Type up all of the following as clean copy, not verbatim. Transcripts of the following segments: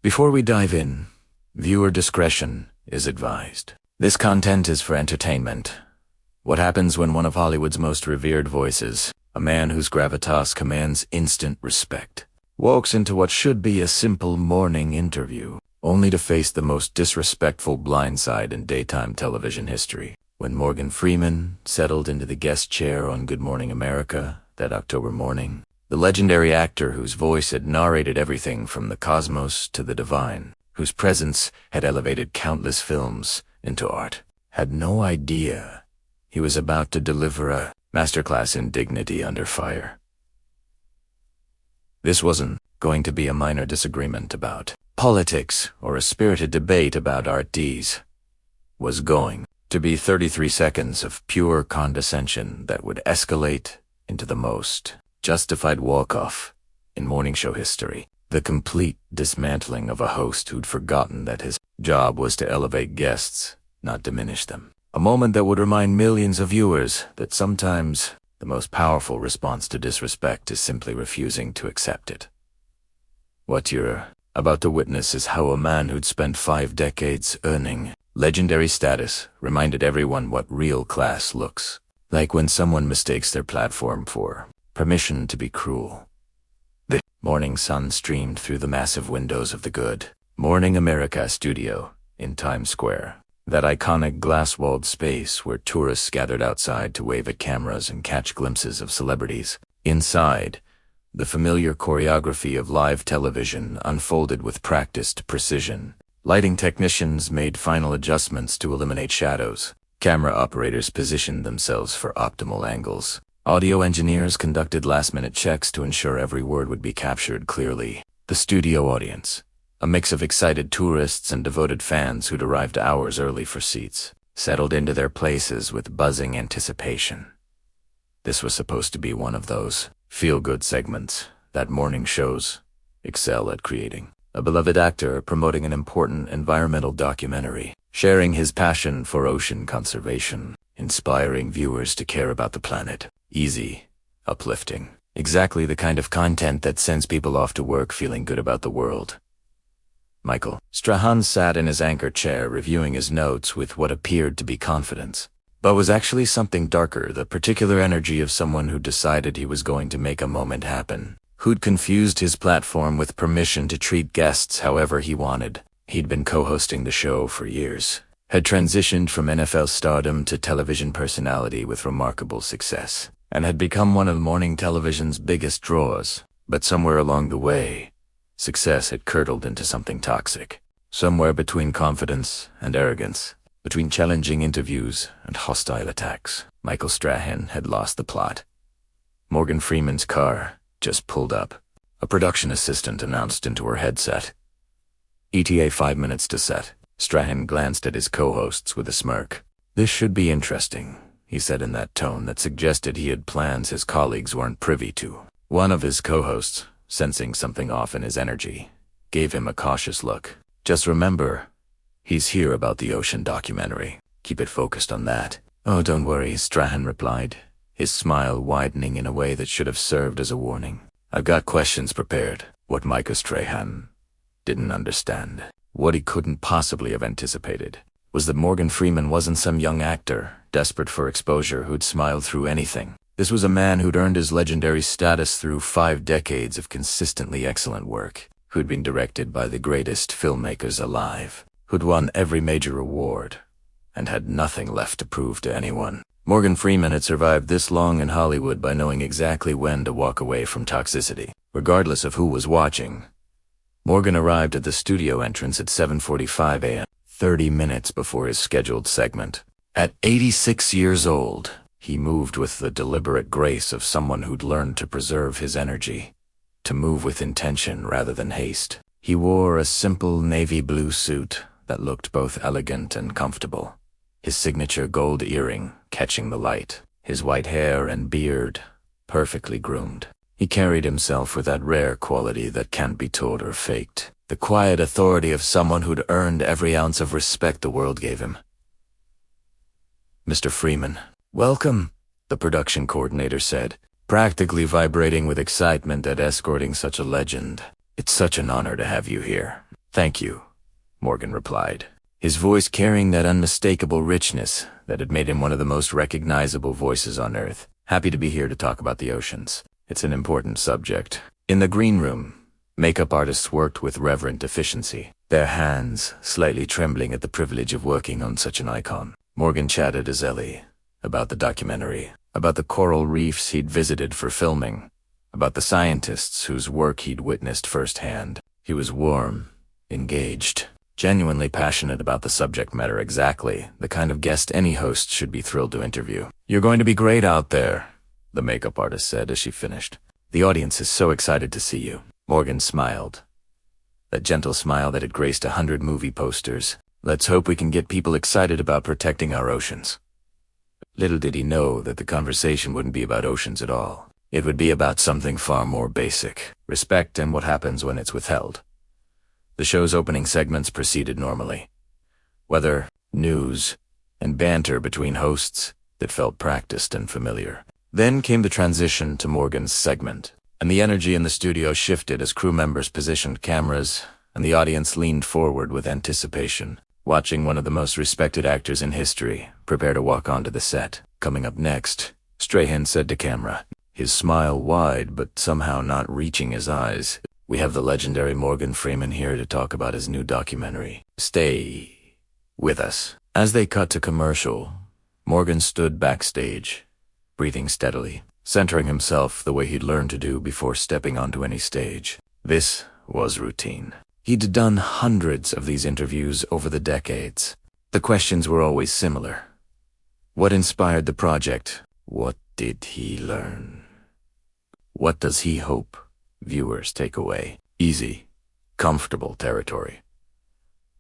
Before we dive in, viewer discretion is advised. This content is for entertainment. What happens when one of Hollywood's most revered voices, a man whose gravitas commands instant respect, walks into what should be a simple morning interview, only to face the most disrespectful blindside in daytime television history? When Morgan Freeman settled into the guest chair on Good Morning America that October morning, the legendary actor whose voice had narrated everything from the cosmos to the divine, whose presence had elevated countless films into art, had no idea he was about to deliver a masterclass in dignity under fire. This wasn't going to be a minor disagreement about politics or a spirited debate about art. This was going to be 33 seconds of pure condescension that would escalate into the most justified walk-off in morning show history. The complete dismantling of a host who'd forgotten that his job was to elevate guests, not diminish them. A moment that would remind millions of viewers that sometimes the most powerful response to disrespect is simply refusing to accept it. What you're about to witness is how a man who'd spent 5 decades earning legendary status reminded everyone what real class looks like when someone mistakes their platform for permission to be cruel. The morning sun streamed through the massive windows of the Good Morning America studio in Times Square, that iconic glass-walled space where tourists gathered outside to wave at cameras and catch glimpses of celebrities. Inside, the familiar choreography of live television unfolded with practiced precision. Lighting technicians made final adjustments to eliminate shadows. Camera operators positioned themselves for optimal angles. Audio engineers conducted last-minute checks to ensure every word would be captured clearly. The studio audience, a mix of excited tourists and devoted fans who'd arrived hours early for seats, settled into their places with buzzing anticipation. This was supposed to be one of those feel-good segments that morning shows excel at creating. A beloved actor promoting an important environmental documentary, sharing his passion for ocean conservation, inspiring viewers to care about the planet. Easy, uplifting. Exactly the kind of content that sends people off to work feeling good about the world. Michael Strahan sat in his anchor chair reviewing his notes with what appeared to be confidence, but was actually something darker, the particular energy of someone who decided he was going to make a moment happen, who'd confused his platform with permission to treat guests however he wanted. He'd been co-hosting the show for years, had transitioned from NFL stardom to television personality with remarkable success, and had become one of morning television's biggest draws. But somewhere along the way, success had curdled into something toxic. Somewhere between confidence and arrogance, between challenging interviews and hostile attacks, Michael Strahan had lost the plot. Morgan Freeman's car just pulled up. A production assistant announced into her headset, "ETA 5 minutes to set." Strahan glanced at his co-hosts with a smirk. "This should be interesting," he said in that tone that suggested he had plans his colleagues weren't privy to. One of his co-hosts, sensing something off in his energy, gave him a cautious look. "Just remember, he's here about the ocean documentary. Keep it focused on that." "Oh, don't worry," Strahan replied, his smile widening in a way that should have served as a warning. "I've got questions prepared." What Michael Strahan didn't understand, what he couldn't possibly have anticipated, was that Morgan Freeman wasn't some young actor, desperate for exposure, who'd smiled through anything. This was a man who'd earned his legendary status through 5 decades of consistently excellent work, who'd been directed by the greatest filmmakers alive, who'd won every major award, and had nothing left to prove to anyone. Morgan Freeman had survived this long in Hollywood by knowing exactly when to walk away from toxicity, regardless of who was watching. Morgan arrived at the studio entrance at 7:45 a.m., 30 minutes before his scheduled segment. At 86 years old, he moved with the deliberate grace of someone who'd learned to preserve his energy, to move with intention rather than haste. He wore a simple navy blue suit that looked both elegant and comfortable, his signature gold earring catching the light, his white hair and beard perfectly groomed. He carried himself with that rare quality that can't be taught or faked, the quiet authority of someone who'd earned every ounce of respect the world gave him. "Mr. Freeman, welcome," the production coordinator said, practically vibrating with excitement at escorting such a legend. "It's such an honor to have you here." Thank you, Morgan replied, his voice carrying that unmistakable richness that had made him one of the most recognizable voices on Earth. Happy to be here to talk about the oceans. It's an important subject. In the green room, makeup artists worked with reverent efficiency, their hands slightly trembling at the privilege of working on such an icon. Morgan chatted as Ellie about the documentary, about the coral reefs he'd visited for filming, about the scientists whose work he'd witnessed firsthand. He was warm, engaged, genuinely passionate about the subject matter, exactly the kind of guest any host should be thrilled to interview. "You're going to be great out there," the makeup artist said as she finished. "The audience is so excited to see you." Morgan smiled, that gentle smile that had graced 100 movie posters. "Let's hope we can get people excited about protecting our oceans." Little did he know that the conversation wouldn't be about oceans at all. It would be about something far more basic: respect and what happens when it's withheld. The show's opening segments proceeded normally. Weather, news, and banter between hosts that felt practiced and familiar. Then came the transition to Morgan's segment, and the energy in the studio shifted as crew members positioned cameras, and the audience leaned forward with anticipation, watching one of the most respected actors in history prepare to walk onto the set. "Coming up next," Strahan said to camera, his smile wide but somehow not reaching his eyes, "we have the legendary Morgan Freeman here to talk about his new documentary. Stay with us." As they cut to commercial, Morgan stood backstage, breathing steadily, centering himself the way he'd learned to do before stepping onto any stage. This was routine. He'd done hundreds of these interviews over the decades. The questions were always similar. What inspired the project? What did he learn? What does he hope viewers take away? Easy, comfortable territory.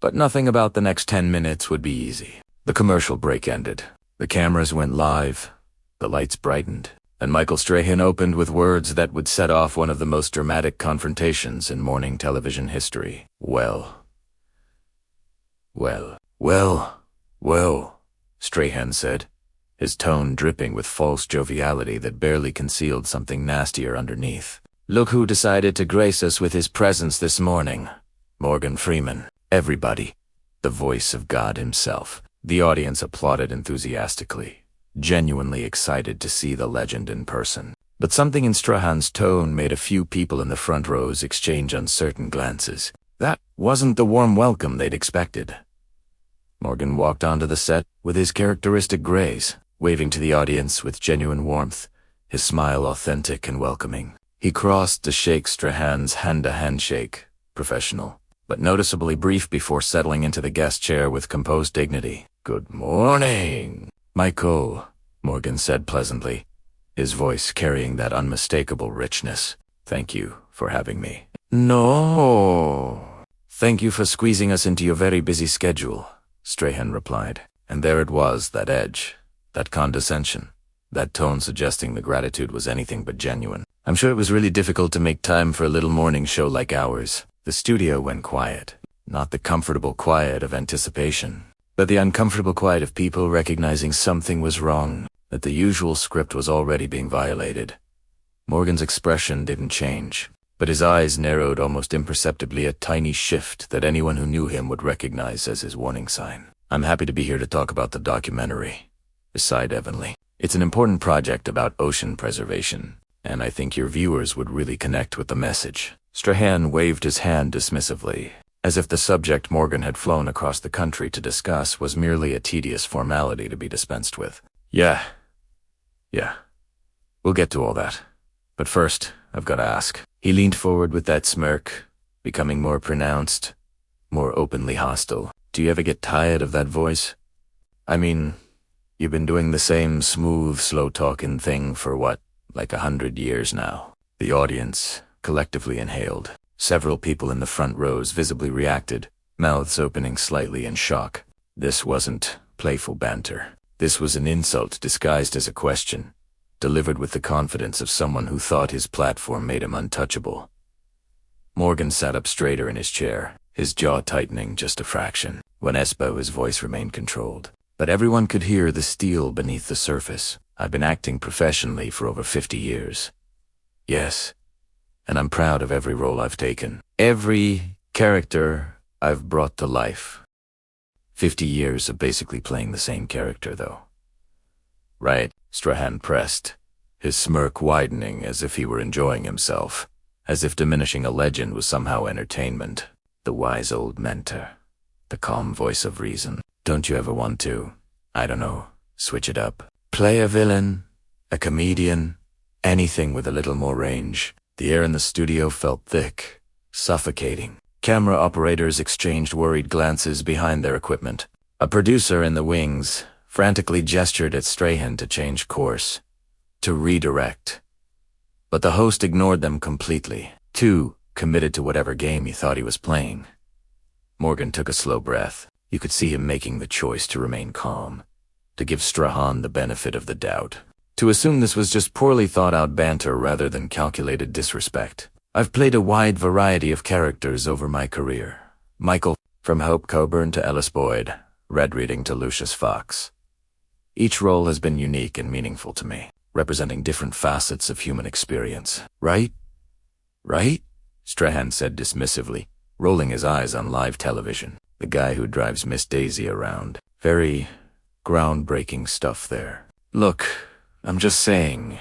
But nothing about the next 10 minutes would be easy. The commercial break ended. The cameras went live. The lights brightened. And Michael Strahan opened with words that would set off one of the most dramatic confrontations in morning television history. Well, Strahan said, his tone dripping with false joviality that barely concealed something nastier underneath. "Look who decided to grace us with his presence this morning. Morgan Freeman." Everybody. The voice of God himself. The audience applauded enthusiastically, genuinely excited to see the legend in person. But something in Strahan's tone made a few people in the front rows exchange uncertain glances. That wasn't the warm welcome they'd expected. Morgan walked onto the set with his characteristic grace, waving to the audience with genuine warmth, his smile authentic and welcoming. He crossed to shake Strahan's hand-to-hand shake, professional, but noticeably brief before settling into the guest chair with composed dignity. "Good morning, Michael," Morgan said pleasantly, his voice carrying that unmistakable richness. "Thank you for having me." "No, thank you for squeezing us into your very busy schedule," Strahan replied. And there it was, that edge, that condescension, that tone suggesting the gratitude was anything but genuine. "I'm sure it was really difficult to make time for a little morning show like ours." The studio went quiet, not the comfortable quiet of anticipation, but the uncomfortable quiet of people recognizing something was wrong, that the usual script was already being violated. Morgan's expression didn't change, but his eyes narrowed almost imperceptibly, a tiny shift that anyone who knew him would recognize as his warning sign. "I'm happy to be here to talk about the documentary," sighed Evanly. "It's an important project about ocean preservation, and I think your viewers would really connect with the message." Strahan waved his hand dismissively, as if the subject Morgan had flown across the country to discuss was merely a tedious formality to be dispensed with. Yeah, we'll get to all that. But first, I've got to ask." He leaned forward with that smirk, becoming more pronounced, more openly hostile. "Do you ever get tired of that voice? I mean, you've been doing the same smooth, slow-talking thing for what, like 100 years now?" The audience collectively inhaled. Several people in the front rows visibly reacted, mouths opening slightly in shock. This wasn't playful banter. This was an insult disguised as a question, delivered with the confidence of someone who thought his platform made him untouchable. Morgan sat up straighter in his chair, his jaw tightening just a fraction. When Espo, his voice remained controlled, but everyone could hear the steel beneath the surface. "I've been acting professionally for over 50 years. Yes, and I'm proud of every role I've taken. Every character I've brought to life. 50 years of basically playing the same character, though. Right, Strahan pressed, his smirk widening as if he were enjoying himself, as if diminishing a legend was somehow entertainment. The wise old mentor, the calm voice of reason. Don't you ever want to, I don't know, switch it up? Play a villain, a comedian, anything with a little more range. The air in the studio felt thick, suffocating. Camera operators exchanged worried glances behind their equipment. A producer in the wings frantically gestured at Strahan to change course, to redirect. But the host ignored them completely, too committed to whatever game he thought he was playing. Morgan took a slow breath. You could see him making the choice to remain calm, to give Strahan the benefit of the doubt, to assume this was just poorly thought-out banter rather than calculated disrespect. I've played a wide variety of characters over my career. Michael, from Hope Coburn to Ellis Boyd, Red Reading to Lucius Fox. Each role has been unique and meaningful to me, representing different facets of human experience. Right? Right? Strahan said dismissively, rolling his eyes on live television. The guy who drives Miss Daisy around. Very groundbreaking stuff there. Look, I'm just saying,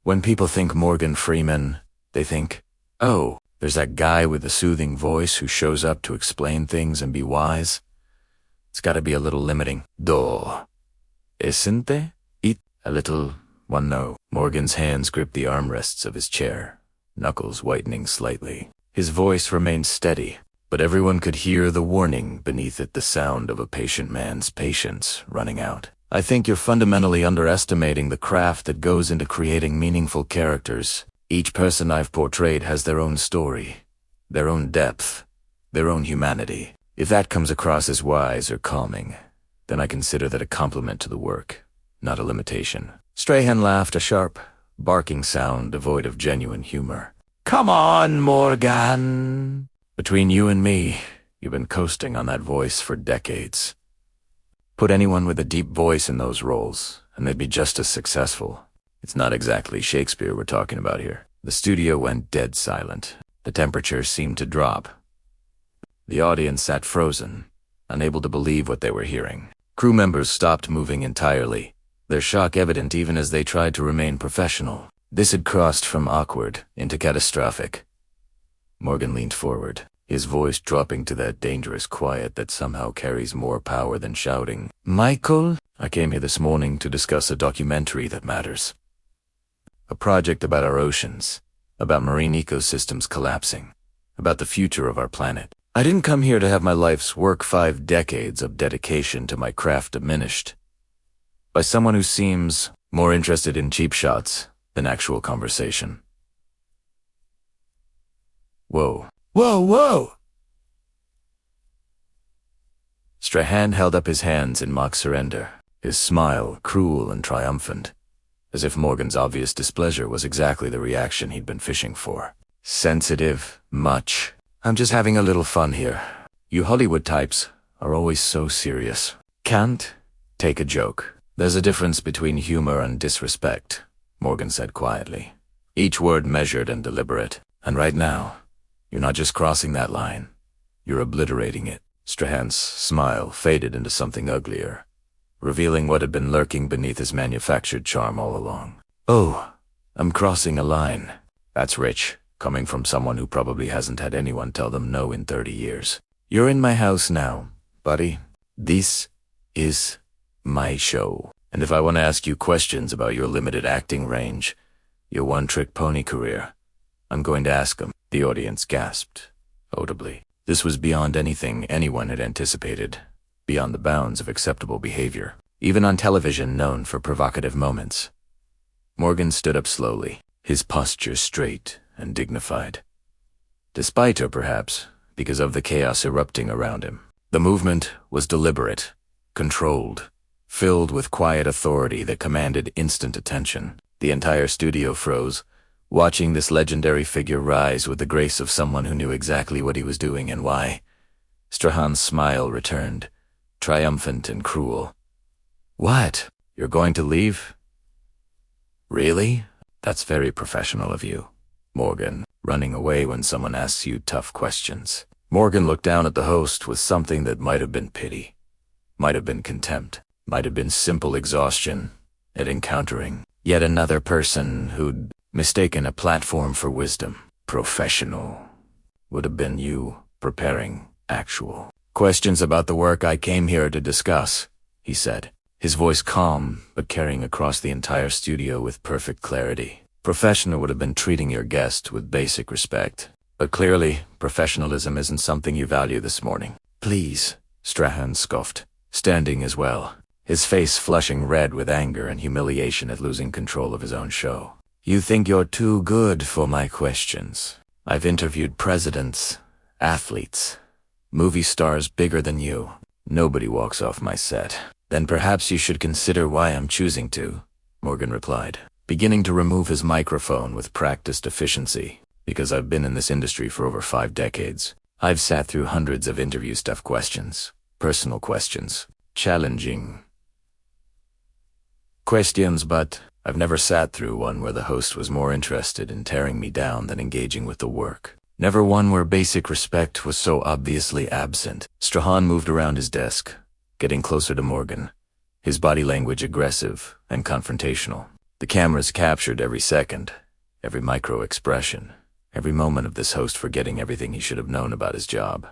when people think Morgan Freeman, they think, oh, there's that guy with the soothing voice who shows up to explain things and be wise. It's gotta be a little limiting. Duh. Isn't there? A little, one no. Morgan's hands gripped the armrests of his chair, knuckles whitening slightly. His voice remained steady, but everyone could hear the warning beneath it, the sound of a patient man's patience running out. I think you're fundamentally underestimating the craft that goes into creating meaningful characters. Each person I've portrayed has their own story, their own depth, their own humanity. If that comes across as wise or calming, then I consider that a compliment to the work, not a limitation. Strahan laughed, a sharp, barking sound devoid of genuine humor. Come on, Morgan! Between you and me, you've been coasting on that voice for decades. Put anyone with a deep voice in those roles, and they'd be just as successful. It's not exactly Shakespeare we're talking about here. The studio went dead silent. The temperature seemed to drop. The audience sat frozen, unable to believe what they were hearing. Crew members stopped moving entirely, their shock evident even as they tried to remain professional. This had crossed from awkward into catastrophic. Morgan leaned forward, his voice dropping to that dangerous quiet that somehow carries more power than shouting. Michael, I came here this morning to discuss a documentary that matters. A project about our oceans, about marine ecosystems collapsing, about the future of our planet. I didn't come here to have my life's work, 5 decades of dedication to my craft, diminished by someone who seems more interested in cheap shots than actual conversation. Whoa. Whoa, whoa! Strahan held up his hands in mock surrender, his smile cruel and triumphant, as if Morgan's obvious displeasure was exactly the reaction he'd been fishing for. Sensitive, much. I'm just having a little fun here. You Hollywood types are always so serious. Can't take a joke. There's a difference between humor and disrespect, Morgan said quietly, each word measured and deliberate. And right now, you're not just crossing that line, you're obliterating it. Strahan's smile faded into something uglier, revealing what had been lurking beneath his manufactured charm all along. Oh, I'm crossing a line. That's rich, coming from someone who probably hasn't had anyone tell them no in 30 years. You're in my house now, buddy. This is my show. And if I want to ask you questions about your limited acting range, your one-trick pony career, I'm going to ask them. The audience gasped, audibly. This was beyond anything anyone had anticipated, beyond the bounds of acceptable behavior, even on television known for provocative moments. Morgan stood up slowly, his posture straight and dignified. Despite, or perhaps, because of the chaos erupting around him. The movement was deliberate, controlled, filled with quiet authority that commanded instant attention. The entire studio froze, watching this legendary figure rise with the grace of someone who knew exactly what he was doing and why. Strahan's smile returned, triumphant and cruel. What? You're going to leave? Really? That's very professional of you, Morgan, running away when someone asks you tough questions. Morgan looked down at the host with something that might have been pity, might have been contempt, might have been simple exhaustion at encountering yet another person who'd mistaken a platform for wisdom. Professional would have been you preparing actual questions about the work I came here to discuss, he said, his voice calm but carrying across the entire studio with perfect clarity. Professional would have been treating your guest with basic respect. But clearly, professionalism isn't something you value this morning. Please, Strahan scoffed, standing as well, his face flushing red with anger and humiliation at losing control of his own show. You think you're too good for my questions. I've interviewed presidents, athletes, movie stars bigger than you. Nobody walks off my set. Then perhaps you should consider why I'm choosing to, Morgan replied, beginning to remove his microphone with practiced efficiency. Because I've been in this industry for over 5 decades. I've sat through hundreds of interview-stuff questions, personal questions, challenging questions, but I've never sat through one where the host was more interested in tearing me down than engaging with the work. Never one where basic respect was so obviously absent. Strahan moved around his desk, getting closer to Morgan, his body language aggressive and confrontational. The cameras captured every second, every micro-expression. Every moment of this host forgetting everything he should have known about his job.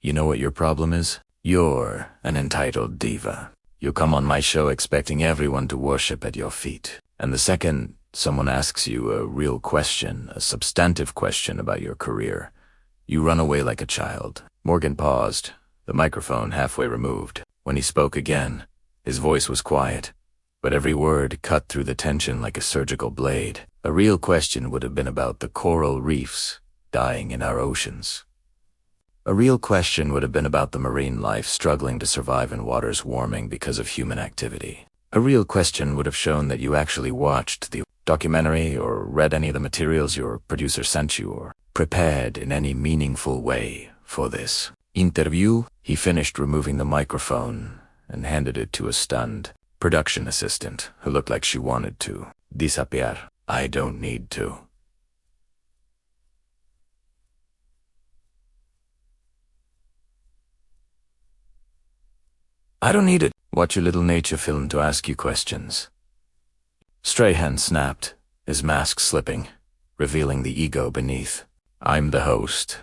You know what your problem is? You're an entitled diva. You come on my show expecting everyone to worship at your feet. And the second someone asks you a real question, a substantive question about your career, you run away like a child. Morgan paused, the microphone halfway removed. When he spoke again, his voice was quiet, but every word cut through the tension like a surgical blade. A real question would have been about the coral reefs dying in our oceans. A real question would have been about the marine life struggling to survive in waters warming because of human activity. A real question would have shown that you actually watched the documentary or read any of the materials your producer sent you or prepared in any meaningful way for this interview. He finished removing the microphone and handed it to a stunned production assistant who looked like she wanted to disappear. I don't need to. I don't need it. Watch your little nature film to ask you questions. Strahan snapped, his mask slipping, revealing the ego beneath. I'm the host.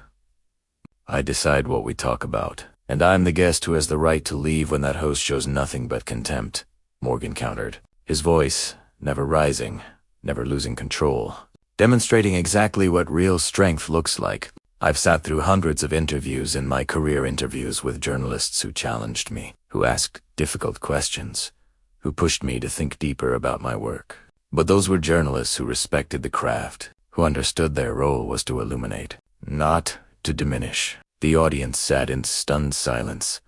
I decide what we talk about, and I'm the guest who has the right to leave when that host shows nothing but contempt, Morgan countered, his voice never rising, never losing control, demonstrating exactly what real strength looks like. I've sat through hundreds of interviews in my career, interviews with journalists who challenged me, who asked difficult questions, who pushed me to think deeper about my work. But those were journalists who respected the craft, who understood their role was to illuminate, not to diminish. The audience sat in stunned silence,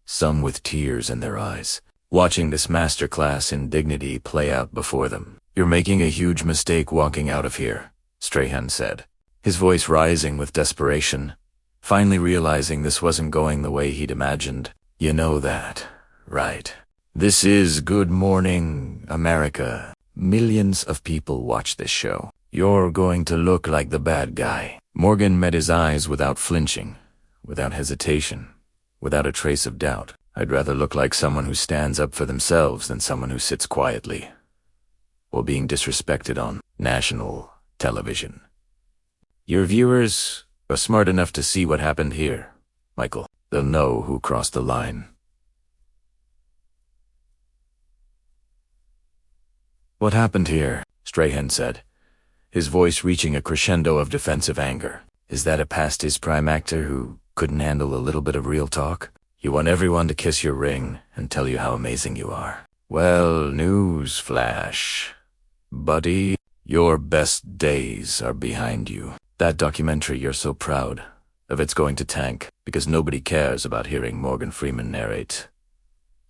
some with tears in their eyes, watching this masterclass in dignity play out before them. You're making a huge mistake walking out of here, Strahan said, his voice rising with desperation, finally realizing this wasn't going the way he'd imagined. You know that, right? This is Good Morning America. Millions of people watch this show. You're going to look like the bad guy. Morgan met his eyes without flinching, without hesitation, without a trace of doubt. I'd rather look like someone who stands up for themselves than someone who sits quietly while being disrespected on national television. Your viewers are smart enough to see what happened here, Michael. They'll know who crossed the line. What happened here? Strahan said, his voice reaching a crescendo of defensive anger. Is that a past his prime actor who couldn't handle a little bit of real talk? You want everyone to kiss your ring and tell you how amazing you are. Well, news flash, buddy, your best days are behind you. That documentary you're so proud of, it's going to tank because nobody cares about hearing Morgan Freeman narrate.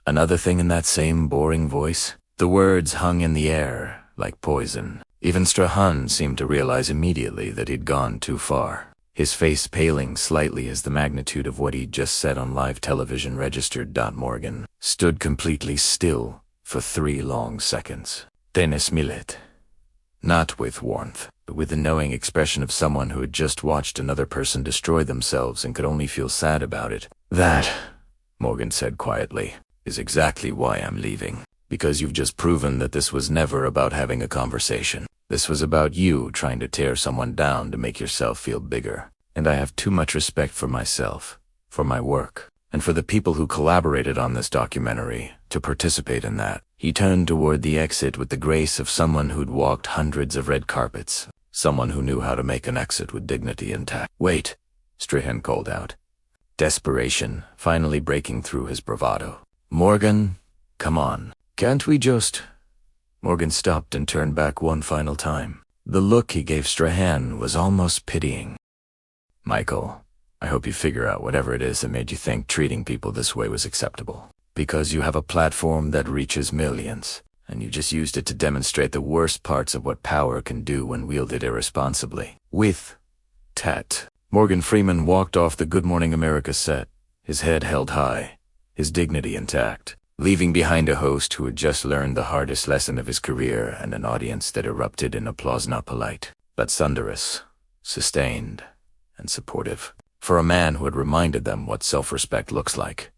Another thing in that same boring voice, the words hung in the air like poison. Even Strahan seemed to realize immediately that he'd gone too far, his face paling slightly as the magnitude of what he'd just said on live television registered. Morgan stood completely still for 3 long seconds. Dennis Millet. Not with warmth, but with the knowing expression of someone who had just watched another person destroy themselves and could only feel sad about it. "That," Morgan said quietly, "is exactly why I'm leaving. Because you've just proven that this was never about having a conversation. This was about you trying to tear someone down to make yourself feel bigger. And I have too much respect for myself, for my work, and for the people who collaborated on this documentary to participate in that." He turned toward the exit with the grace of someone who'd walked hundreds of red carpets, someone who knew how to make an exit with dignity intact. "Wait," Strahan called out, desperation finally breaking through his bravado. "Morgan, come on. Can't we just—" Morgan stopped and turned back one final time. The look he gave Strahan was almost pitying. "Michael, I hope you figure out whatever it is that made you think treating people this way was acceptable. Because you have a platform that reaches millions, and you just used it to demonstrate the worst parts of what power can do when wielded irresponsibly." With tact, Morgan Freeman walked off the Good Morning America set, his head held high, his dignity intact, leaving behind a host who had just learned the hardest lesson of his career and an audience that erupted in applause not polite, but thunderous, sustained, and supportive, for a man who had reminded them what self-respect looks like.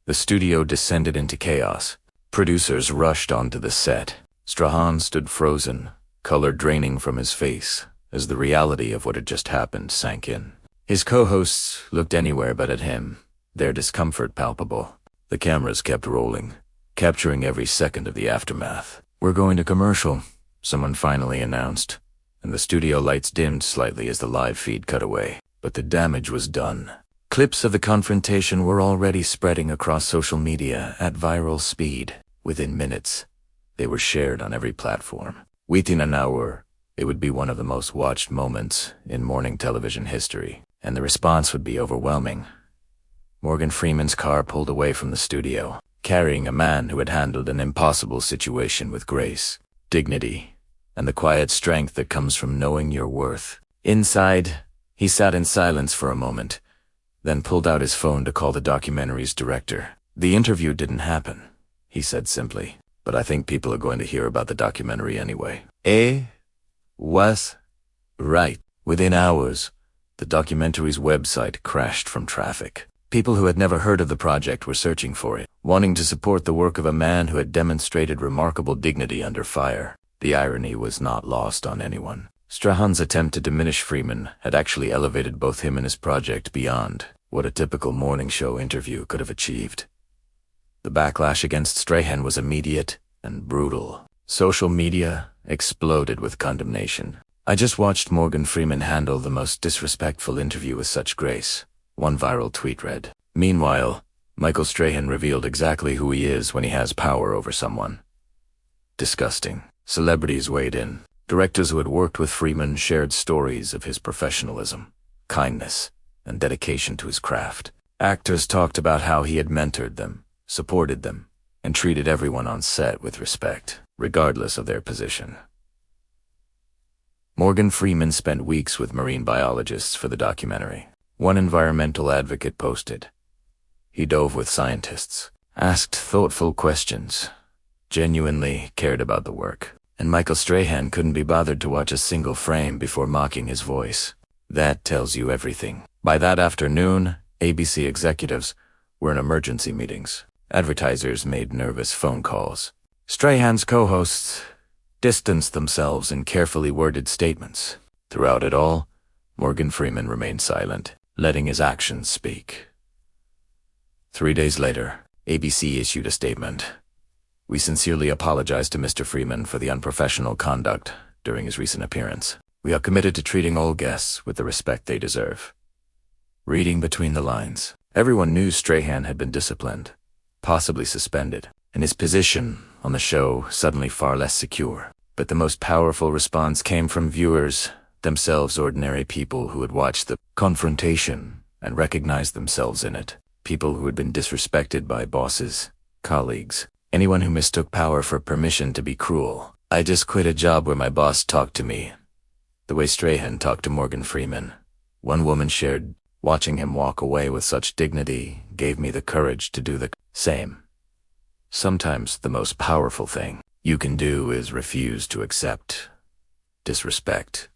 The studio descended into chaos. Producers rushed onto the set. Strahan stood frozen, color draining from his face, as the reality of what had just happened sank in. His co-hosts looked anywhere but at him, their discomfort palpable. The cameras kept rolling, capturing every second of the aftermath. "We're going to commercial," someone finally announced, and the studio lights dimmed slightly as the live feed cut away. But the damage was done. Clips of the confrontation were already spreading across social media at viral speed. Within minutes, they were shared on every platform. Within an hour, it would be one of the most watched moments in morning television history, and the response would be overwhelming. Morgan Freeman's car pulled away from the studio, carrying a man who had handled an impossible situation with grace, dignity, and the quiet strength that comes from knowing your worth. Inside, he sat in silence for a moment, then pulled out his phone to call the documentary's director. "The interview didn't happen," he said simply, "but I think people are going to hear about the documentary anyway." Was right. Within hours, the documentary's website crashed from traffic. People who had never heard of the project were searching for it, wanting to support the work of a man who had demonstrated remarkable dignity under fire. The irony was not lost on anyone. Strahan's attempt to diminish Freeman had actually elevated both him and his project beyond what a typical morning show interview could have achieved. The backlash against Strahan was immediate and brutal. Social media exploded with condemnation. "I just watched Morgan Freeman handle the most disrespectful interview with such grace," one viral tweet read. Meanwhile, Michael Strahan revealed exactly who he is when he has power over someone. Disgusting. Celebrities weighed in. Directors who had worked with Freeman shared stories of his professionalism, kindness, and dedication to his craft. Actors talked about how he had mentored them, supported them, and treated everyone on set with respect, regardless of their position. Morgan Freeman spent weeks with marine biologists for the documentary. One environmental advocate posted, "He dove with scientists, asked thoughtful questions, genuinely cared about the work, and Michael Strahan couldn't be bothered to watch a single frame before mocking his voice. That tells you everything." By that afternoon, ABC executives were in emergency meetings. Advertisers made nervous phone calls. Strahan's co-hosts distanced themselves in carefully worded statements. Throughout it all, Morgan Freeman remained silent, letting his actions speak. 3 days later, ABC issued a statement. "We sincerely apologize to Mr. Freeman for the unprofessional conduct during his recent appearance. We are committed to treating all guests with the respect they deserve." Reading between the lines, everyone knew Strahan had been disciplined, possibly suspended, and his position on the show suddenly far less secure. But the most powerful response came from viewers, themselves ordinary people who had watched the confrontation and recognized themselves in it. People who had been disrespected by bosses, colleagues, anyone who mistook power for permission to be cruel. "I just quit a job where my boss talked to me the way Strahan talked to Morgan Freeman," one woman shared. "Watching him walk away with such dignity gave me the courage to do the same." Sometimes the most powerful thing you can do is refuse to accept disrespect.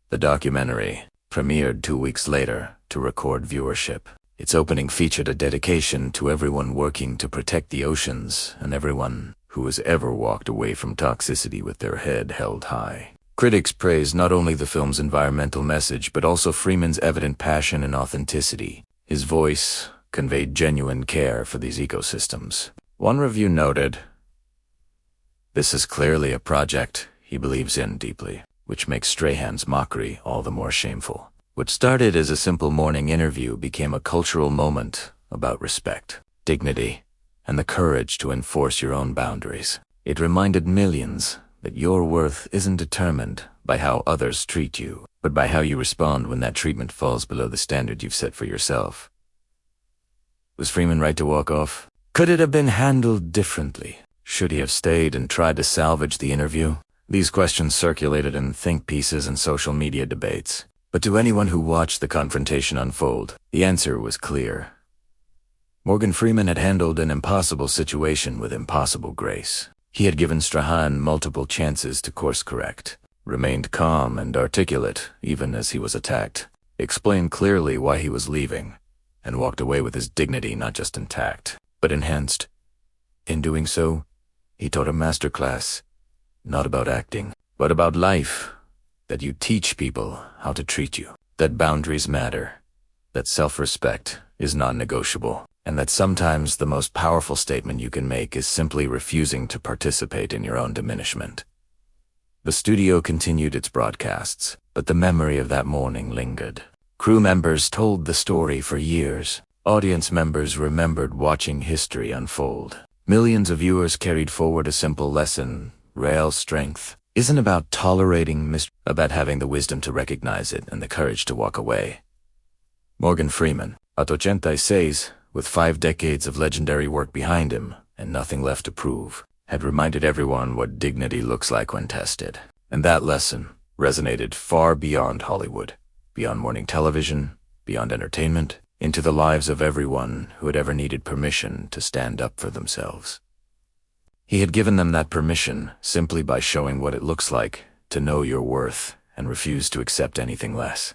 The documentary premiered 2 weeks later to record viewership. Its opening featured a dedication to everyone working to protect the oceans and everyone who has ever walked away from toxicity with their head held high. Critics praised not only the film's environmental message but also Freeman's evident passion and authenticity. His voice conveyed genuine care for these ecosystems. One review noted, "This is clearly a project he believes in deeply, which makes Strahan's mockery all the more shameful." What started as a simple morning interview became a cultural moment about respect, dignity, and the courage to enforce your own boundaries. It reminded millions that your worth isn't determined by how others treat you, but by how you respond when that treatment falls below the standard you've set for yourself. Was Freeman right to walk off? Could it have been handled differently? Should he have stayed and tried to salvage the interview? These questions circulated in think pieces and social media debates. But to anyone who watched the confrontation unfold, the answer was clear. Morgan Freeman had handled an impossible situation with impossible grace. He had given Strahan multiple chances to course correct, remained calm and articulate even as he was attacked, explained clearly why he was leaving, and walked away with his dignity not just intact, but enhanced. In doing so, he taught a masterclass, not about acting, but about life, that you teach people how to treat you, that boundaries matter, that self-respect is non-negotiable, and that sometimes the most powerful statement you can make is simply refusing to participate in your own diminishment. The studio continued its broadcasts, but the memory of that morning lingered. Crew members told the story for years. Audience members remembered watching history unfold. Millions of viewers carried forward a simple lesson: real strength isn't about tolerating about having the wisdom to recognize it and the courage to walk away. Morgan Freeman, at 86, with 5 decades of legendary work behind him and nothing left to prove, had reminded everyone what dignity looks like when tested. And that lesson resonated far beyond Hollywood, beyond morning television, beyond entertainment, into the lives of everyone who had ever needed permission to stand up for themselves. He had given them that permission simply by showing what it looks like to know your worth and refuse to accept anything less.